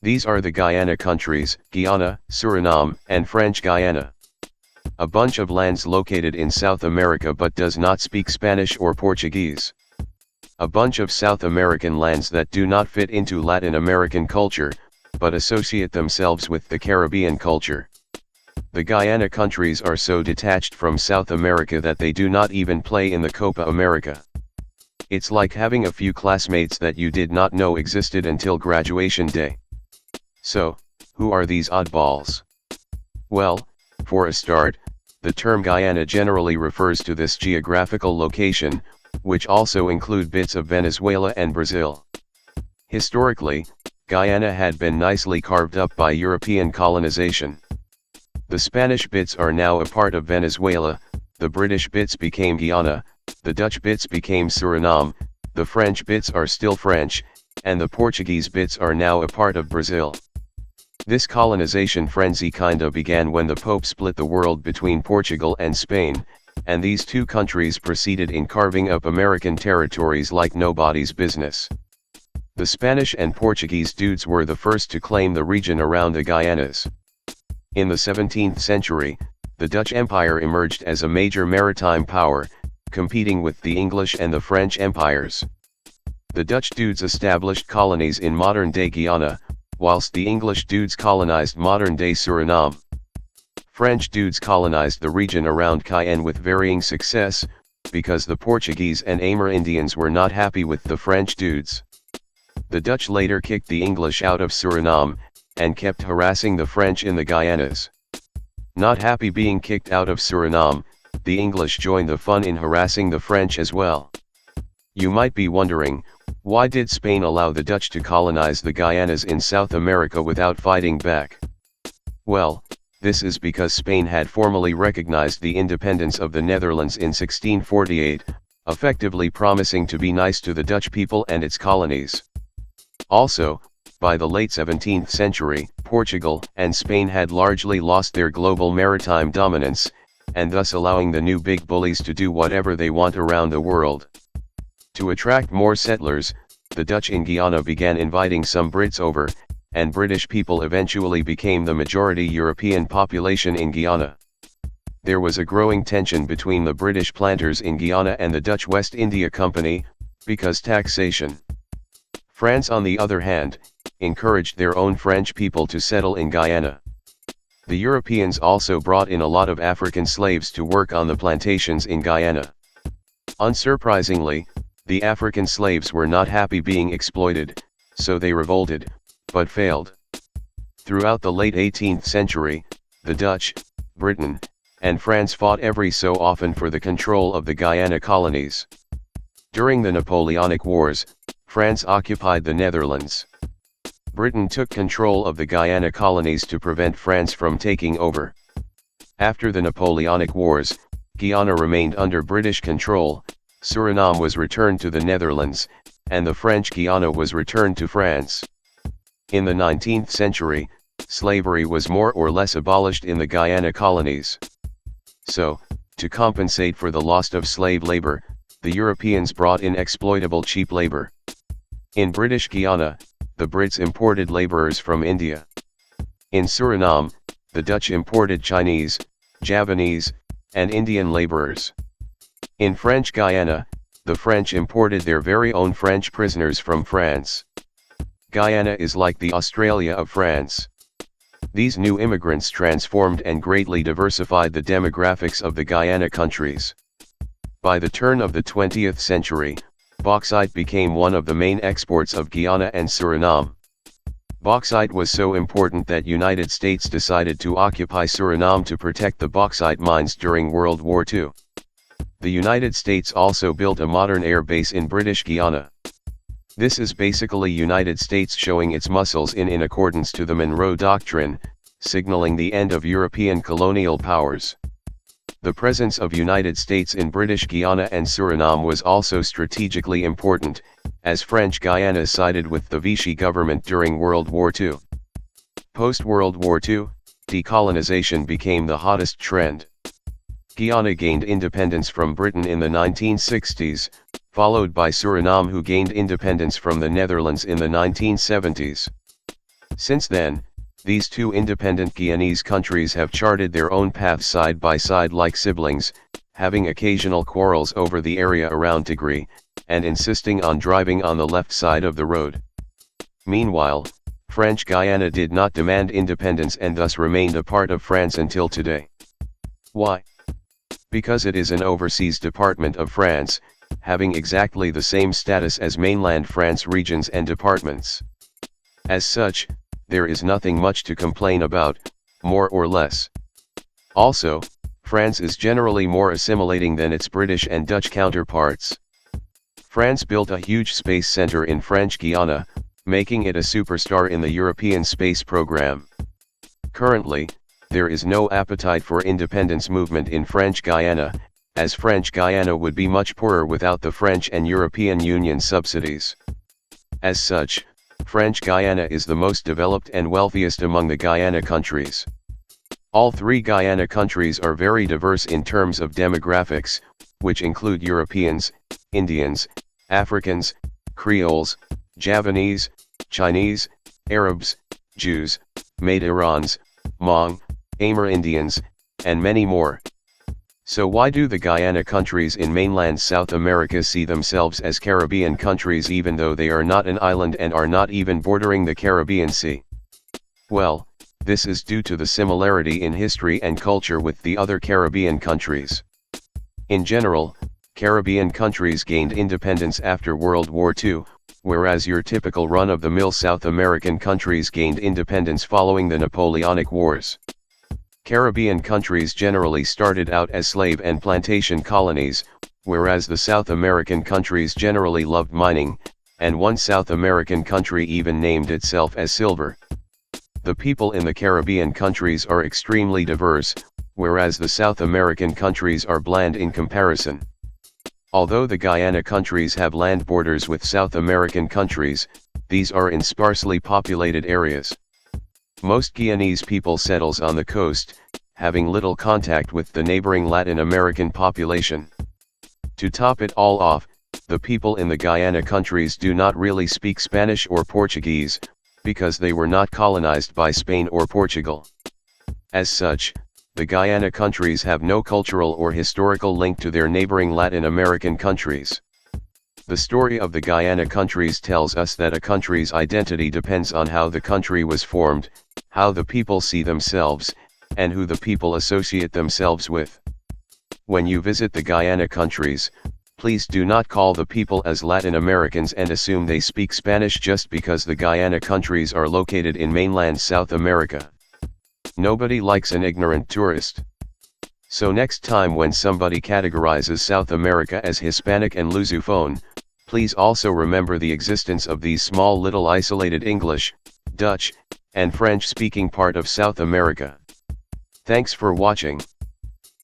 These are the Guiana countries, Guiana, Suriname, and French Guiana. A bunch of lands located in South America but does not speak Spanish or Portuguese. A bunch of South American lands that do not fit into Latin American culture, but associate themselves with the Caribbean culture. The Guiana countries are so detached from South America that they do not even play in the Copa America. It's like having a few classmates that you did not know existed until graduation day. So, who are these oddballs? Well, for a start, the term Guiana generally refers to this geographical location, which also include bits of Venezuela and Brazil. Historically, Guyana had been nicely carved up by European colonization. The Spanish bits are now a part of Venezuela, the British bits became Guiana, the Dutch bits became Suriname, the French bits are still French, and the Portuguese bits are now a part of Brazil. This colonization frenzy kinda began when the Pope split the world between Portugal and Spain, and these two countries proceeded in carving up American territories like nobody's business. The Spanish and Portuguese dudes were the first to claim the region around the Guianas. In the 17th century, the Dutch Empire emerged as a major maritime power, competing with the English and the French empires. The Dutch dudes established colonies in modern-day Guiana, whilst the English dudes colonized modern-day Suriname. French dudes colonized the region around Cayenne with varying success, because the Portuguese and Amerindians were not happy with the French dudes. The Dutch later kicked the English out of Suriname, and kept harassing the French in the Guianas. Not happy being kicked out of Suriname, the English joined the fun in harassing the French as well. You might be wondering, why did Spain allow the Dutch to colonize the Guianas in South America without fighting back? Well, this is because Spain had formally recognized the independence of the Netherlands in 1648, effectively promising to be nice to the Dutch people and its colonies. Also, by the late 17th century, Portugal and Spain had largely lost their global maritime dominance, and thus allowing the new big bullies to do whatever they want around the world. To attract more settlers, the Dutch in Guiana began inviting some Brits over, and British people eventually became the majority European population in Guiana. There was a growing tension between the British planters in Guiana and the Dutch West India Company, because taxation. France, on the other hand, encouraged their own French people to settle in Guyana. The Europeans also brought in a lot of African slaves to work on the plantations in Guyana. Unsurprisingly, the African slaves were not happy being exploited, so they revolted, but failed. Throughout the late 18th century, the Dutch, Britain, and France fought every so often for the control of the Guyana colonies. During the Napoleonic Wars, France occupied the Netherlands. Britain took control of the Guyana colonies to prevent France from taking over. After the Napoleonic Wars, Guiana remained under British control, Suriname was returned to the Netherlands, and the French Guiana was returned to France. In the 19th century, slavery was more or less abolished in the Guyana colonies. So, to compensate for the loss of slave labor, the Europeans brought in exploitable cheap labor. In British Guiana, the Brits imported laborers from India. In Suriname, the Dutch imported Chinese, Javanese, and Indian laborers. In French Guiana, the French imported their very own French prisoners from France. Guyana is like the Australia of France. These new immigrants transformed and greatly diversified the demographics of the Guyana countries. By the turn of the 20th century, bauxite became one of the main exports of Guiana and Suriname. Bauxite was so important that United States decided to occupy Suriname to protect the bauxite mines during World War II. The United States also built a modern air base in British Guiana. This is basically United States showing its muscles in accordance to the Monroe Doctrine, signaling the end of European colonial powers. The presence of United States in British Guiana and Suriname was also strategically important, as French Guiana sided with the Vichy government during World War II. Post-World War II, decolonization became the hottest trend. Guiana gained independence from Britain in the 1960s, followed by Suriname, who gained independence from the Netherlands in the 1970s. Since then, these two independent Guianese countries have charted their own paths side by side like siblings, having occasional quarrels over the area around Tigray, and insisting on driving on the left side of the road. Meanwhile, French Guiana did not demand independence and thus remained a part of France until today. Why? Because it is an overseas department of France, having exactly the same status as mainland France regions and departments. As such, there is nothing much to complain about, more or less. Also, France is generally more assimilating than its British and Dutch counterparts. France built a huge space center in French Guiana, making it a superstar in the European space program. Currently, there is no appetite for independence movement in French Guiana, as French Guiana would be much poorer without the French and European Union subsidies. As such, French Guiana is the most developed and wealthiest among the Guiana countries. All three Guiana countries are very diverse in terms of demographics, which include Europeans, Indians, Africans, Creoles, Javanese, Chinese, Arabs, Jews, Maid-Irans, Hmong, Amerindians, and many more. So why do the Guiana countries in mainland South America see themselves as Caribbean countries even though they are not an island and are not even bordering the Caribbean Sea? Well, this is due to the similarity in history and culture with the other Caribbean countries. In general, Caribbean countries gained independence after World War II, whereas your typical run-of-the-mill South American countries gained independence following the Napoleonic Wars. Caribbean countries generally started out as slave and plantation colonies, whereas the South American countries generally loved mining, and one South American country even named itself as Silver. The people in the Caribbean countries are extremely diverse, whereas the South American countries are bland in comparison. Although the Guiana countries have land borders with South American countries, these are in sparsely populated areas. Most Guianese people settles on the coast, having little contact with the neighboring Latin American population. To top it all off, the people in the Guiana countries do not really speak Spanish or Portuguese, because they were not colonized by Spain or Portugal. As such, the Guiana countries have no cultural or historical link to their neighboring Latin American countries. The story of the Guiana countries tells us that a country's identity depends on how the country was formed, how the people see themselves, and who the people associate themselves with. When you visit the Guiana countries, please do not call the people as Latin Americans and assume they speak Spanish just because the Guiana countries are located in mainland South America. Nobody likes an ignorant tourist. So next time when somebody categorizes South America as Hispanic and Lusophone, please also remember the existence of these small little isolated English, Dutch, and French-speaking part of South America. Thanks for watching.